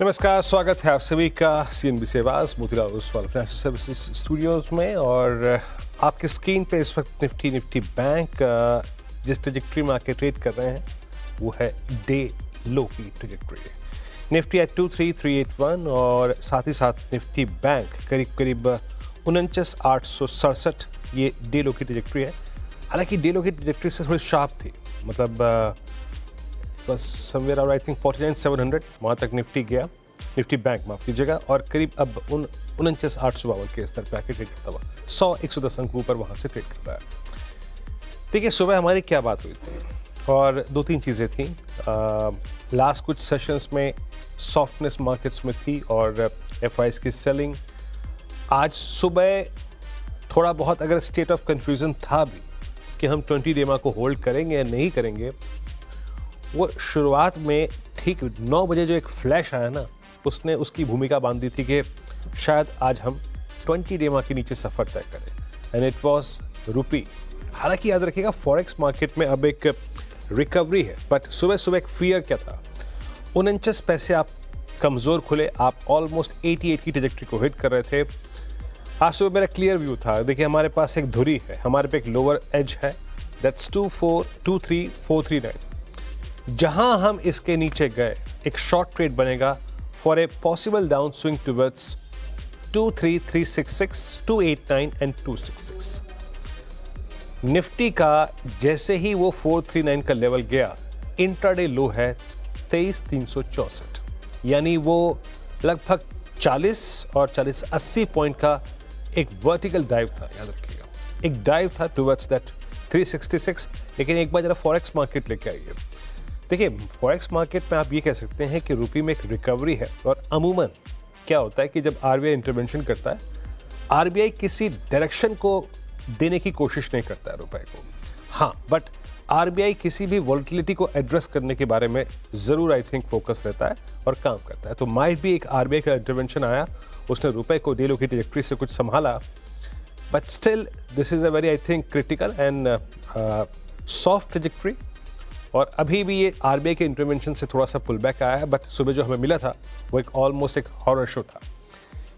नमस्कार, स्वागत है आप सभी का CNBC आवाज Motilal Oswal financial services studios में। और आपके स्क्रीन पे इस वक्त निफ्टी बैंक जिस ट्रेजेक्ट्री में आके ट्रेड कर रहे हैं वो है डे लो की ट्रेजेक्ट्री। निफ्टी एट 23,381 और साथ ही साथ निफ्टी बैंक करीब 49,867 ये डे लो की ट्रेजेक्ट्री है। हालांकि डे लो की ट्रेजेक्ट्री से थोड़ी शार्प थी, मतलब बस समवेयर आई थिंक 49,700 वहाँ तक निफ्टी गया, निफ्टी बैंक माफ कीजिएगा, और करीब अब 49,852 के स्तर पर आके ट्रेड करता हुआ 100-110 अंक ऊपर वहाँ से ट्रेड कर रहा है। देखिए सुबह हमारी क्या बात हुई थी, और दो तीन चीज़ें थी। लास्ट कुछ सेशंस में सॉफ्टनेस मार्केट्स में थी और FIs की सेलिंग। आज सुबह थोड़ा बहुत अगर स्टेट ऑफ कन्फ्यूज़न था भी कि हम 20 डेमा को होल्ड करेंगे या नहीं करेंगे, वो शुरुआत में ठीक 9 बजे जो एक फ्लैश आया ना, उसने उसकी भूमिका बांध दी थी कि शायद आज हम 20 डेमा के नीचे सफ़र तय करें, एंड इट वाज रुपी। हालांकि याद रखिएगा फॉरेक्स मार्केट में अब एक रिकवरी है, बट सुबह सुबह एक फियर क्या था, 49 पैसे आप कमज़ोर खुले, आप ऑलमोस्ट 88 की ट्रेजेक्ट्री को हिट कर रहे थे। आज सुबह मेरा क्लियर व्यू था। देखिए हमारे पास एक धुरी है, हमारे पे एक लोअर एज है, दैट्स 24,23439। जहां हम इसके नीचे गए एक शॉर्ट ट्रेड बनेगा for a possible down swing towards 23,366, 289 and 266। Nifty का जैसे ही वो 439 का लेवल गया, इंट्राडे लो है 23,364, यानी वो लगभग 40 और 40-80 पॉइंट का एक वर्टिकल डाइव था। याद रखिएगा एक डाइव था टुवर्ड्स दैट 366। लेकिन एक बार जरा फॉरेक्स मार्केट लेके आइए, देखिए फॉरेक्स मार्केट में आप ये कह सकते हैं कि रुपये में एक रिकवरी है। और अमूमन क्या होता है कि जब RBI इंटरवेंशन करता है, RBI किसी डायरेक्शन को देने की कोशिश नहीं करता है रुपए को। हाँ, बट RBI किसी भी वॉलेटिलिटी को एड्रेस करने के बारे में ज़रूर आई थिंक फोकस रहता है और काम करता है। तो माइट भी एक RBI का इंटरवेंशन आया, उसने रुपए को डे लो की ट्रेजेक्ट्री से कुछ संभाला, but still this is a very I think critical and soft trajectory. और अभी भी ये RBI के इंटरवेंशन से थोड़ा सा पुल बैक आया है, बट सुबह जो हमें मिला था वो एक ऑलमोस्ट एक हॉरर शो था।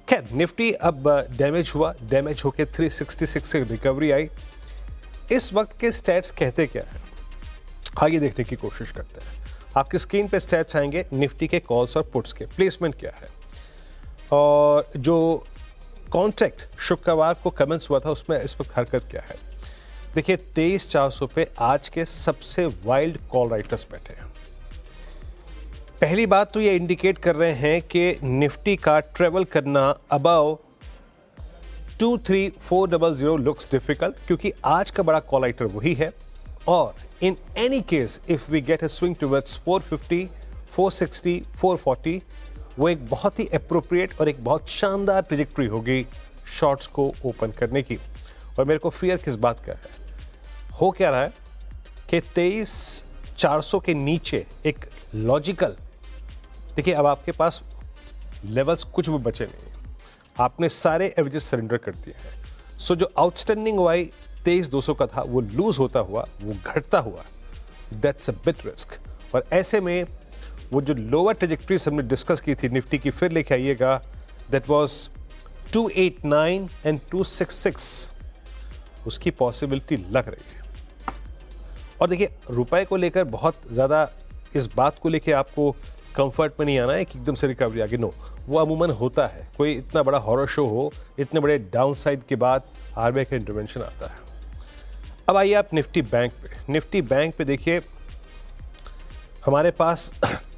खैर निफ्टी अब डैमेज हुआ, डैमेज होकर 366 से रिकवरी आई। इस वक्त के स्टैट्स कहते क्या है, आगे देखने की कोशिश करते हैं। आपकी स्क्रीन पे स्टैट्स आएंगे निफ्टी के कॉल्स और पुट्स के, प्लेसमेंट क्या है, और जो कॉन्ट्रैक्ट शुक्रवार को कमेंस हुआ था उसमें इस वक्त हरकत क्या है। देखिए 23,400 पे आज के सबसे वाइल्ड कॉल राइटर्स बैठे हैं। पहली बात तो ये इंडिकेट कर रहे हैं कि निफ्टी का ट्रेवल करना अबव 23,400 लुक्स डिफिकल्ट, क्योंकि आज का बड़ा कॉल राइटर वही है। और in any case if we get a swing towards 450, 460, 440, वो एक बहुत ही अप्रोप्रिएट और एक बहुत शानदार ट्रेजेक्ट्री होगी शॉर्ट्स को ओपन करने की। और मेरे को फियर किस बात का है, हो क्या रहा है कि 23,400 के नीचे एक लॉजिकल, देखिए अब आपके पास लेवल्स कुछ भी बचे नहीं, आपने सारे एवरेजेस सरेंडर कर दिए हैं। सो जो आउटस्टैंडिंग वाई 23,200 का था वो लूज होता हुआ, वो घटता हुआ, दैट्स अ बिग रिस्क। और ऐसे में वो जो लोअर ट्रेजेक्ट्रीज हमने डिस्कस की थी निफ्टी की, फिर लेके आइएगा, दैट वाज 289 एंड 266, उसकी पॉसिबिलिटी लग रही है। और देखिए रुपए को लेकर बहुत ज़्यादा इस बात को लेकर आपको कंफर्ट में नहीं आना है कि एकदम से रिकवरी आ गई, नो, वो अमूमन होता है। कोई इतना बड़ा हॉरर शो हो, इतने बड़े डाउनसाइड के बाद RBI का इंटरवेंशन आता है। अब आइए आप निफ्टी बैंक पे। निफ्टी बैंक पे देखिए हमारे पास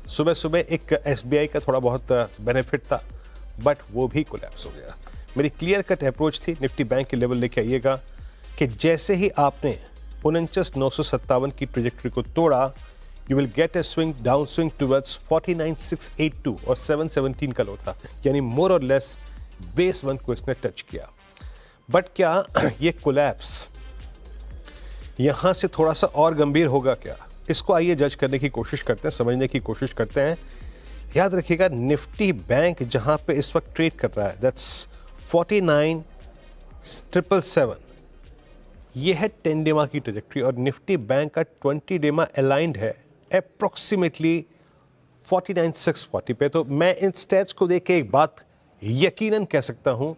सुबह सुबह एक SBI का थोड़ा बहुत बेनिफिट था, बट वो भी कोलैप्स हो गया। मेरी क्लियर कट अप्रोच थी निफ्टी बैंक के लेवल लेके आइएगा कि जैसे ही आपने 49,957 की ट्रेजेक्ट्री को तोड़ा, you will get a swing down swing towards 49,682 और 717 का लो था, यानी मोर और लेस बेस 1 को इसने टच किया। बट क्या ये कोलैप्स यहां से थोड़ा सा और गंभीर होगा क्या, इसको आइए जज करने की कोशिश करते हैं, समझने की कोशिश करते हैं। याद रखिएगा निफ्टी बैंक जहां पे इस वक्त ट्रेड कर रहा है, दैट्स 49,777, ये है 10 डेमा की ट्रेजेक्ट्री, और निफ्टी बैंक का 20 डेमा अलाइंड है अप्रोक्सीमेटली 49,640 पे। तो मैं इन स्टेट्स को देख के एक बात यकीनन कह सकता हूं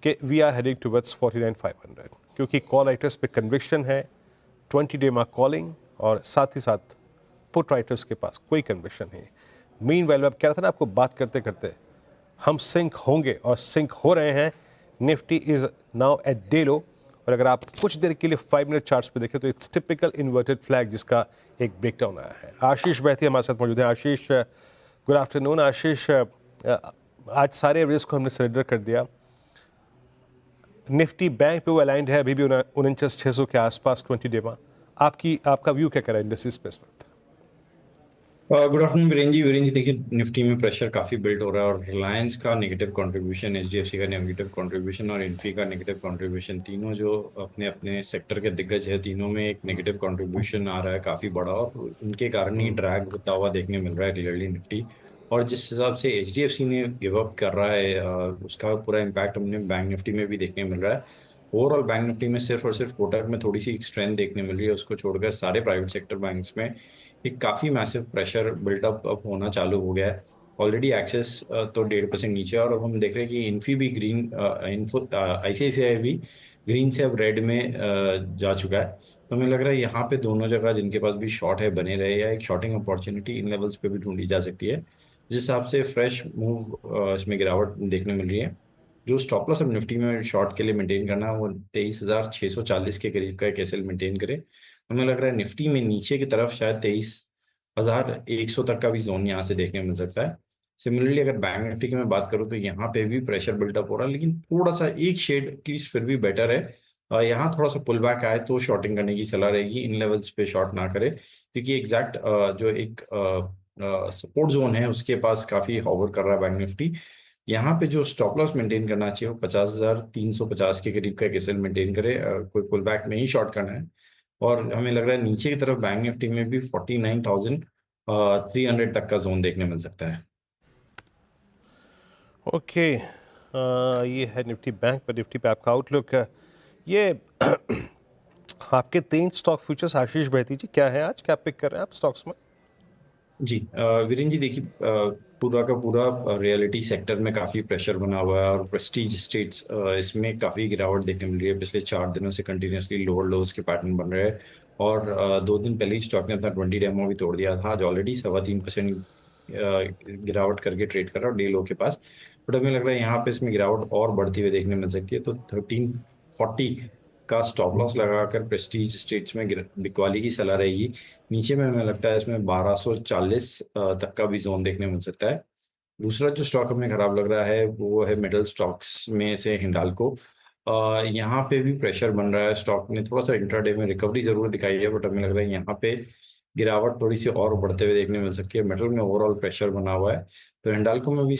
कि वी आर हेडिंग टुवर्ड्स 49,500, क्योंकि कॉल राइटर्स पे कन्विक्शन है, 20 डे मार्क कॉलिंग, और साथ ही साथ पुट राइटर्स के पास कोई कन्विक्शन नहीं। मीन वेल, अब कह रहा था ना आपको बात करते करते हम सिंक होंगे और सिंक हो रहे हैं। Nifty is now at day लो, और अगर आप कुछ देर के लिए 5 मिनट चार्ट्स पे देखें तो इट्स टिपिकल इन्वर्टेड फ्लैग जिसका एक ब्रेकडाउन आया है। आशीष बैठी हमारे साथ मौजूद है। आशीष, गुड आफ्टरनून। आशीष, आज सारे एवरेज को हमने सरेंडर कर दिया। निफ्टी बैंक पे वो अलाइंड है अभी भी 49,600 के आसपास 20 डे में। आपका व्यू क्या करा इंडस्ट्रीज पे इस वक्त? गुड आफ्टरनून वीरेन जी देखिए, निफ्टी में प्रेशर काफी बिल्ड हो रहा है और रिलायंस का नेगेटिव कंट्रीब्यूशन, एचडीएफसी का नेगेटिव कंट्रीब्यूशन और इन्फी का नेगेटिव कंट्रीब्यूशन, तीनों जो अपने अपने सेक्टर के दिग्गज है, तीनों में एक नेगेटिव कंट्रीब्यूशन आ रहा है काफी बड़ा, और उनके कारण ही ड्रैग होता हुआ देखने मिल रहा है क्लियरली निफ्टी। और जिस हिसाब से एचडीएफसी ने गिव अप कर रहा है, उसका पूरा इम्पैक्ट हमने बैंक निफ्टी में भी देखने मिल रहा है। ओवरऑल बैंक निफ्टी में सिर्फ और सिर्फ कोटक में थोड़ी सी स्ट्रेंथ देखने मिल रही है, उसको छोड़कर सारे प्राइवेट सेक्टर बैंक्स में एक काफी मैसिव प्रेशर बिल्टअप अप होना चालू हो गया है। ऑलरेडी एक्सेस तो 1.5% नीचे है, और अब हम देख रहे हैं कि इन्फी भी ग्रीन, इन्फो आईसीआईसीआई भी ग्रीन से अब रेड में जा चुका है। तो हमें लग रहा है यहाँ पे दोनों जगह जिनके पास भी शॉर्ट है बने रहे, या एक शॉर्टिंग अपॉर्चुनिटी इन लेवल्स पे भी ढूंढी जा सकती है, जिस हिसाब से फ्रेश मूव इसमें गिरावट देखने मिल रही है। जो स्टॉप लॉस अब निफ्टी में शॉर्ट के लिए मेंटेन करना है वो 23,640 के करीब का एक एसएल मेंटेन करे। हमें लग रहा है निफ्टी में नीचे की तरफ शायद 23,100 तक का भी जोन यहाँ से देखने को मिल सकता है। सिमिलरली अगर बैंक निफ्टी की मैं बात करूँ तो यहाँ पे भी प्रेशर बिल्डअप हो रहा है, लेकिन थोड़ा सा एक शेड एटलीस्ट फिर भी बेटर है। यहाँ थोड़ा सा पुल बैक आए तो शॉर्टिंग करने की सलाह रहेगी, इन लेवल्स पे शॉर्ट ना करे, क्योंकि एग्जैक्ट जो एक सपोर्ट जोन है उसके पास काफी हॉवर कर रहा है बैंक निफ्टी। यहाँ पे जो स्टॉप लॉस मेंटेन करना चाहिए वो 50,350 के करीब का एक एसएल मेंटेन करे, कोई पुल बैक में ही शॉर्ट करना है। और हमें लग रहा है नीचे की तरफ बैंक निफ्टी में भी 49,300 तक का जोन देखने मिल सकता है। ओके, ये है निफ्टी बैंक पर। निफ्टी पे आपका आउटलुक है ये। आपके 3 स्टॉक फ्यूचर्स आशीष बहती जी क्या है आज, क्या पिक कर रहे हैं आप स्टॉक्स में? जी वीरेन जी देखिए, पूरा का पूरा रियलिटी सेक्टर में काफ़ी प्रेशर बना हुआ है, और प्रेस्टीज स्टेट्स इसमें काफ़ी गिरावट देखने मिल रही है। पिछले 4 दिनों से कंटिन्यूसली लोअर लोज के पैटर्न बन रहे हैं, और 2 दिन पहले ही स्टॉक ने अपना 20 डेमो भी तोड़ दिया था। आज ऑलरेडी 3.25% गिरावट करके ट्रेड कर रहा है डे लो के पास। बट हमें लग रहा है यहाँ पे इसमें गिरावट और बढ़ती हुई देखने मिल सकती है, तो 1340 का स्टॉप लॉस लगाकर प्रेस्टीज स्टेट्स में बिकवाली की सलाह रहेगी। नीचे में हमें लगता है इसमें 1240 तक का भी जोन देखने मिल सकता है। दूसरा जो स्टॉक हमें खराब लग रहा है वो है मेटल स्टॉक्स में से हिंडाल्को। यहाँ पे भी प्रेशर बन रहा है, स्टॉक ने थोड़ा सा इंट्राडे में रिकवरी जरूर दिखाई है, बट हमें लग रहा है यहाँ पे गिरावट थोड़ी सी और बढ़ते हुए देखने मिल सकती है। मेटल में ओवरऑल प्रेशर बना हुआ है, तो हिंडाल्को में भी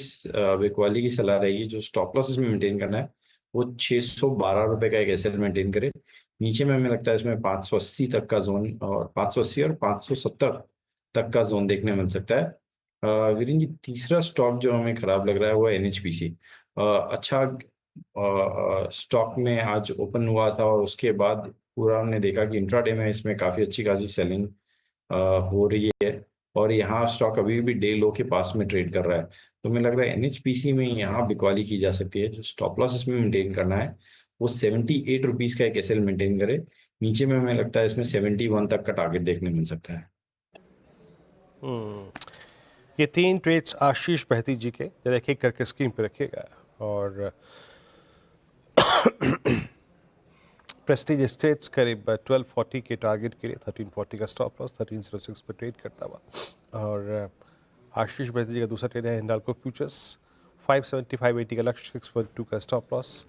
बिकवाली की सलाह रहेगी। जो स्टॉप लॉस इसमें मेंटेन करना है वो 612 रुपए का एक एसएल मेंटेन करे। नीचे में हमें लगता है इसमें 580 तक का जोन, और 580 और 570 तक का जोन देखने मिल सकता है। वीरेन जी तीसरा स्टॉक जो हमें खराब लग रहा है वो है एनएचपीसी। अच्छा स्टॉक में आज ओपन हुआ था, और उसके बाद पूरा हमने देखा कि इंट्राडे में इसमें काफ़ी अच्छी खासी सेलिंग हो रही है, और यहाँ स्टॉक अभी भी डे लो के पास में ट्रेड कर रहा है। तो मुझे लग रहा है एनएचपीसी में यहाँ बिकवाली की जा सकती है। जो स्टॉप लॉस इसमें मेंटेन करना है वो 78 रुपीज़ का एक एसएल मेंटेन करे। नीचे में हमें लगता है इसमें 71 तक का टारगेट देखने मिल सकता है। ये 3 ट्रेड्स आशीष बहती जी के जरा एक एक करके स्क्रीन पे रखिएगा। और प्रेस्टीज स्टेट्स करीब 1240 के टारगेट के लिए 1340 का स्टॉप लॉस, 1306 पर ट्रेड करता हुआ। और आशीष बहती जी का दूसरा ट्रेड है हिंडाल्को फ्यूचर्स, 570-580 का लक्ष्य, 6.2 का स्टॉप लॉस।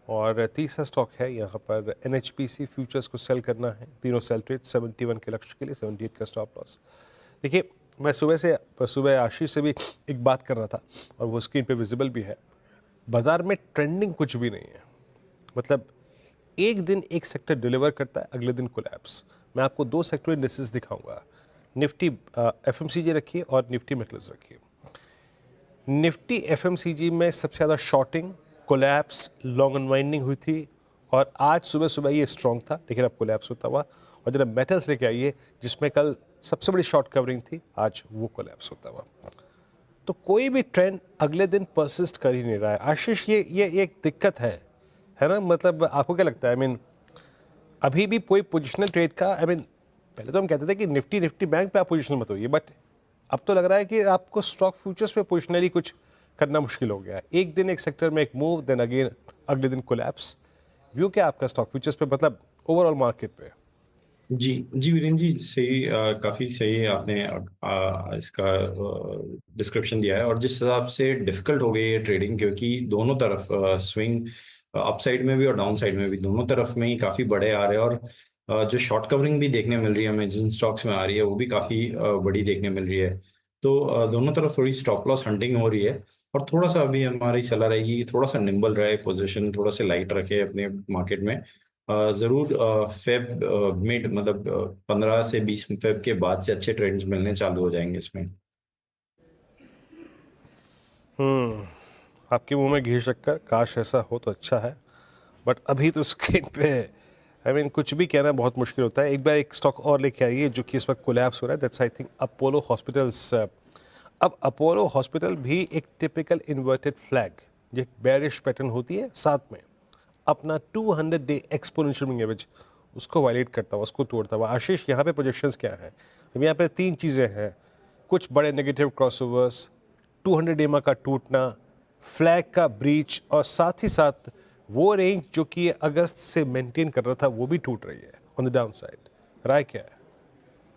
और तीसरा स्टॉक है यहाँ पर एनएचपीसी फ्यूचर्स को सेल करना है, तीनों सेल ट्रेड 71 के लक्ष्य के लिए, 78 का स्टॉप लॉस। देखिए मैं सुबह आशीष से भी एक बात कर रहा था, और वो स्क्रीन पे विजिबल भी है। बाजार में ट्रेंडिंग कुछ भी नहीं है, मतलब एक दिन एक सेक्टर डिलीवर करता है, अगले दिन कोलैप्स। मैं आपको 2 सेक्टर इंडेक्सेस दिखाऊंगा, निफ्टी एफएमसीजी रखिए और निफ्टी मेटल्स रखिए। निफ्टी एफएमसीजी में सबसे ज़्यादा शॉर्टिंग, कोलैप्स, लॉन्ग अनवाइंडिंग हुई थी, और आज सुबह सुबह ये स्ट्रॉन्ग था, लेकिन अब कोलैप्स होता हुआ। और जरा मेटल्स लेके आइए, जिसमें कल सबसे बड़ी शॉर्ट कवरिंग थी, आज वो कोलैप्स होता हुआ। तो कोई भी ट्रेंड अगले दिन परसिस्ट कर ही नहीं रहा है। आशीष, ये एक दिक्कत है ना? मतलब आपको क्या लगता है? आई मीन अभी भी कोई पोजिशनल ट्रेड का, आई मीन पहले तो हम कहते थे कि निफ्टी बैंक पे आप पोजिशनल मत होइए, बट अब तो लग रहा है कि आपको स्टॉक फ्यूचर्स पे पोजिशनली कुछ करना मुश्किल हो गया है। एक दिन एक सेक्टर में एक मूव, देन अगेन अगले दिन कोलैप्स। व्यू क्या आपका स्टॉक फ्यूचर्स पे, मतलब ओवरऑल मार्केट पे? जी जी वीरेंद्र जी, सही काफ़ी सही है आपने इसका डिस्क्रिप्शन दिया है। और जिस हिसाब से डिफ़िकल्ट हो गई है ट्रेडिंग, क्योंकि दोनों तरफ स्विंग अपसाइड में भी और डाउन साइड में भी दोनों तरफ में ही काफ़ी बड़े आ रहे हैं। और जो शॉर्ट कवरिंग भी देखने मिल रही है हमें जिन स्टॉक्स में आ रही है वो भी काफ़ी बड़ी देखने मिल रही है। तो दोनों तरफ थोड़ी स्टॉप लॉस हंटिंग हो रही है। और थोड़ा सा अभी हमारी सलाह रहेगी कि थोड़ा सा निम्बल रहे, पोजीशन थोड़ा सा लाइट रखे अपने मार्केट में। ज़रूर फेब मिड मतलब 15 से 20 फेब के बाद से अच्छे ट्रेंड्स मिलने चालू हो जाएंगे इसमें। आपके मुंह में घी शक्कर, काश ऐसा हो तो अच्छा है, बट अभी तो स्क्रीन पे आई मीन कुछ भी कहना बहुत मुश्किल होता है। एक बार एक स्टॉक और लेके आइए जो कि इस वक्त कोलैप्स हो रहा है, that's I think Apollo hospitals. अब अपोलो हॉस्पिटल भी एक टिपिकल इन्वर्टेड फ्लैग, जो बेरिश पैटर्न होती है, साथ में अपना 200 डे एक्सपोनेंशियल मूविंग एवरेज उसको वायलेट करता हुआ, उसको तोड़ता हुआ। आशीष, यहाँ पे प्रोजेक्शंस क्या हैं? अब यहाँ पे तीन चीज़ें हैं, कुछ बड़े नेगेटिव क्रॉसओवर्स, 200 डेमा का टूटना, फ्लैग का ब्रीच, और साथ ही साथ वो रेंज जो कि अगस्त से मेंटेन कर रहा था वो भी टूट रही है ऑन द डाउन साइड। राय क्या है?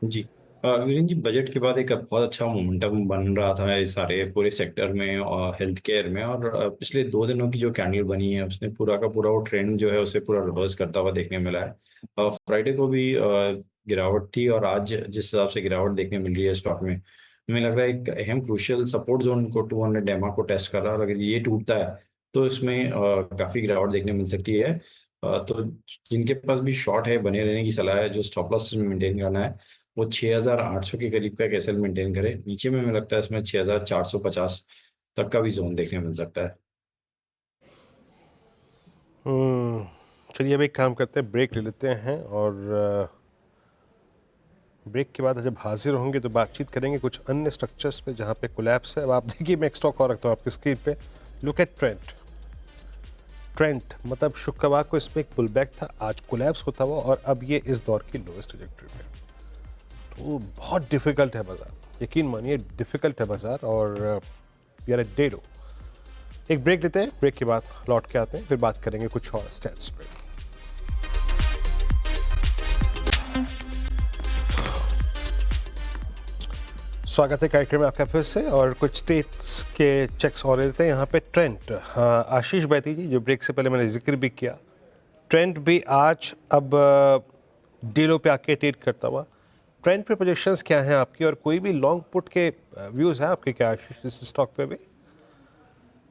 जी वीरेंद्र जी, बजट के बाद एक बहुत अच्छा मोमेंटम बन रहा था इस सारे पूरे सेक्टर में और हेल्थ केयर में। और पिछले 2 दिनों की जो कैंडल बनी है उसने पूरा का पूरा वो ट्रेंड जो है उसे पूरा रिवर्स करता हुआ देखने मिला है। फ्राइडे को भी गिरावट थी और आज जिस हिसाब से गिरावट देखने मिल रही है स्टॉक में, हमें लग रहा है एक अहम क्रूशियल सपोर्ट जोन को 200 डेमा को टेस्ट कर रहा है। और अगर ये टूटता है तो इसमें काफ़ी गिरावट देखने मिल सकती है। तो जिनके पास भी शॉर्ट है बने रहने की सलाह है। जो स्टॉप लॉस मेंटेन करना है वो 6800 के करीब का एक एसएल मेंटेन करे। नीचे में हमें लगता है इसमें 6450 तक का भी जोन देखने मिल सकता है। चलिए अब एक काम करते हैं, ब्रेक ले लेते हैं, और ब्रेक के बाद जब हाजिर होंगे तो बातचीत करेंगे कुछ अन्य स्ट्रक्चर्स पे जहाँ पे कोलैप्स है। अब आप देखिए, मैं एक स्टॉक और रखता हूँ आपकी स्क्रीन पे, लुक एट ट्रेंड मतलब शुक्रवार को इसमें एक पुल बैक था, आज कोलैप्स होता हुआ, और अब ये इस दौर की लोएस्ट ट्रैजेक्टरी पे। तो बहुत डिफिकल्ट है बाजार, यकीन मानिए डिफिकल्ट है बाजार, और we are at day low. एक ब्रेक लेते हैं, ब्रेक के बाद लौट के आते हैं, फिर बात करेंगे कुछ और स्टैट्स पे। स्वागत है कार्यक्रम में आपका फिर से, और कुछ स्टेट्स के चेक्स और लेते हैं। यहाँ पे ट्रेंड, आशीष बैती जी, जो ब्रेक से पहले मैंने जिक्र भी किया, ट्रेंड भी आज अब डीलो पे आके ट्रेड करता हुआ। ट्रेंड पे प्रोजेक्शंस क्या हैं आपकी, और कोई भी लॉन्ग पुट के व्यूज़ हैं आपके क्या आशीष इस स्टॉक पे भी?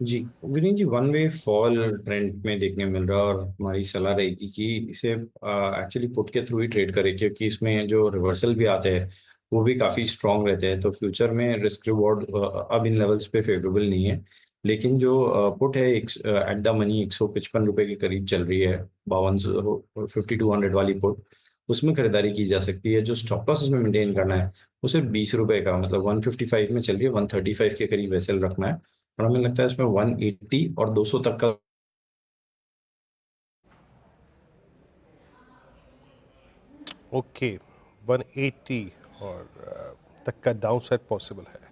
जी विनीत जी, वन वे फॉल ट्रेंड में देखने मिल रहा है। और हमारी सलाह रहेगी कि इसे एक्चुअली पुट के थ्रू ही ट्रेड करें, क्योंकि इसमें जो रिवर्सल भी आते हैं वो भी काफ़ी स्ट्रॉन्ग रहते हैं। तो फ्यूचर में रिस्क रिवॉर्ड अब इन लेवल्स पे फेवरेबल नहीं है। लेकिन जो पुट है एट द मनी 155 रुपए के करीब चल रही है, 5200 वाली पुट, उसमें खरीदारी की जा सकती है। जो स्टॉप लॉस इसमें मेंटेन करना है वो सिर्फ 20 रुपए का, मतलब 155 में चल रही है, 135 के करीब एसएल रखना है। और हमें लगता है इसमें 180 और 200 तक का ओके, 180 और तक का डाउन साइड पॉसिबल है।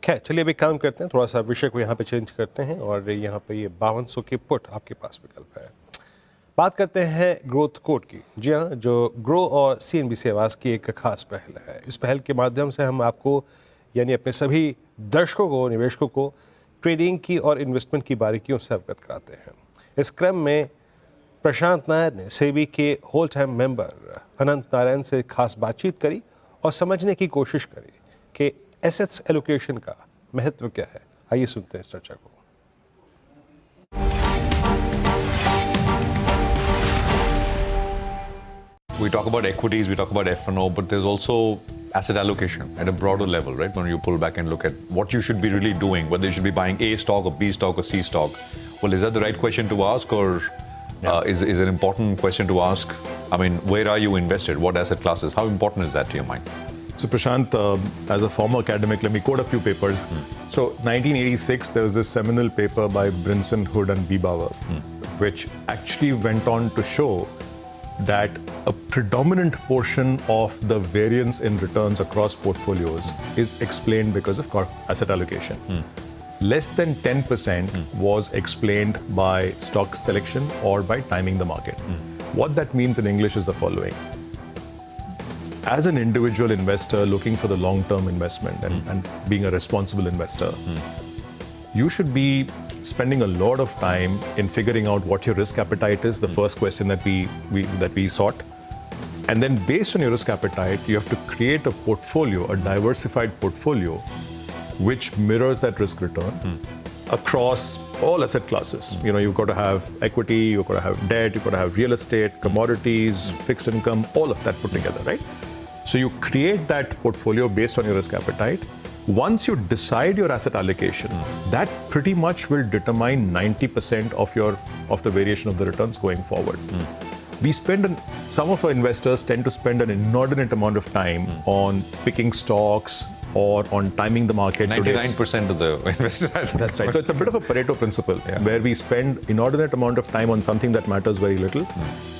खैर चलिए, अभी काम करते हैं, थोड़ा सा विषय को यहाँ पे चेंज करते हैं, और यहाँ पे ये 5200 की पुट आपके पास विकल्प है। बात करते हैं ग्रोथ कोड की। जी हाँ, जो ग्रो और सीएनबीसी आवाज़ की एक खास पहल है। इस पहल के माध्यम से हम आपको, यानी अपने सभी दर्शकों को, निवेशकों को ट्रेडिंग की और इन्वेस्टमेंट की बारीकियों से अवगत कराते हैं। इस क्रम में प्रशांत नायर ने सेबी के होल टाइम मेंबर अनंत नारायण से खास बातचीत करी और समझने की कोशिश करी कि एसेट्स एलोकेशन का महत्व क्या है। आइए सुनते हैं इस चर्चा को। We talk about equities, we talk about F&O, but there's also asset allocation at a broader level, right? When you pull back and look at what you should be really doing, whether you should be buying A stock or B stock or C stock. Well, is that the right question to ask, or is an important question to ask? I mean, where are you invested? What asset classes? How important is that to your mind? So Prashant, as a former academic, let me quote a few papers. So 1986, there was this seminal paper by Brinson, Hood and Biebauer, which actually went on to show that a predominant portion of the variance in returns across portfolios is explained because of asset allocation. Less than 10% was explained by stock selection or by timing the market. What that means in English is the following. As an individual investor looking for the long-term investment and being a responsible investor, you should be spending a lot of time in figuring out what your risk appetite is, the first question that we sought. And then based on your risk appetite, you have to create a portfolio, a diversified portfolio, which mirrors that risk return across all asset classes. You know, you've got to have equity, you've got to have debt, you've got to have real estate, commodities, fixed income, all of that put together, right? So you create that portfolio based on your risk appetite. Once you decide your asset allocation, that pretty much will determine 90% of the variation of the returns going forward. Some of our investors tend to spend an inordinate amount of time on picking stocks or on timing the market. 99% of the investors. That's right. So it's a bit of a Pareto principle, where we spend inordinate amount of time on something that matters very little,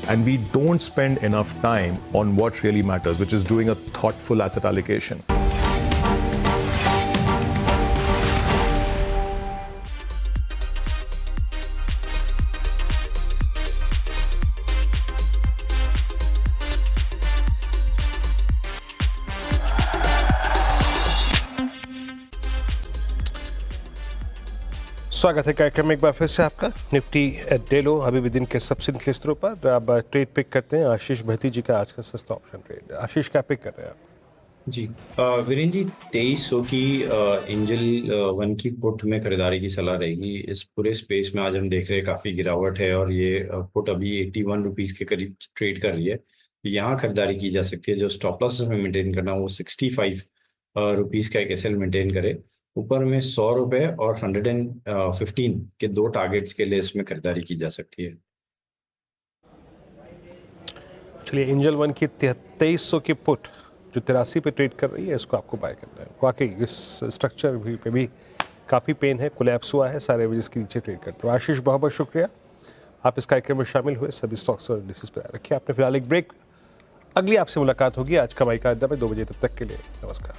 and we don't spend enough time on what really matters, which is doing a thoughtful asset allocation. स्वागत है कार्यक्रम में एक बार फिर से आपका। Nifty day लो अभी भी दिन के सबसे निचले स्तरों पर। अब ट्रेड पिक करते हैं आशीष भैती जी का आज का सस्ता ऑप्शन ट्रेड। आशीष क्या पिक कर रहे हैं आप? जी वीरेंद्र जी 2300 की एंजल वन की पुट में खरीदारी की सलाह रहेगी। इस पूरे स्पेस में आज हम देख रहे हैं काफ़ी गिरावट है और ये पुट अभी 81 रुपीज़ के करीब ट्रेड कर रही है। यहाँ खरीदारी की जा सकती है। जो स्टॉप लॉस में मेंटेन करना वो 65 रुपीज़ का एक एसएल मेंटेन करे। ऊपर में 100 रुपये और 115 के दो टारगेट्स के लिए इसमें खरीदारी की जा सकती है। चलिए, एंजल वन की 2300 की पुट जो 83 पे ट्रेड कर रही है, इसको आपको बाय करना है। वाकई इस स्ट्रक्चर पे भी काफ़ी पेन है, कोलैप्स हुआ है, सारे एवरेज के नीचे ट्रेड करते हो। आशीष बहुत बहुत शुक्रिया, आप इस कार्यक्रम में शामिल हुए। सभी स्टॉक्स और इंडिसेस पर रखिए आपने। फिलहाल एक ब्रेक, अगली आपसे मुलाकात होगी आज कमाई का अड्डा में 2 बजे। तब तक के लिए नमस्कार।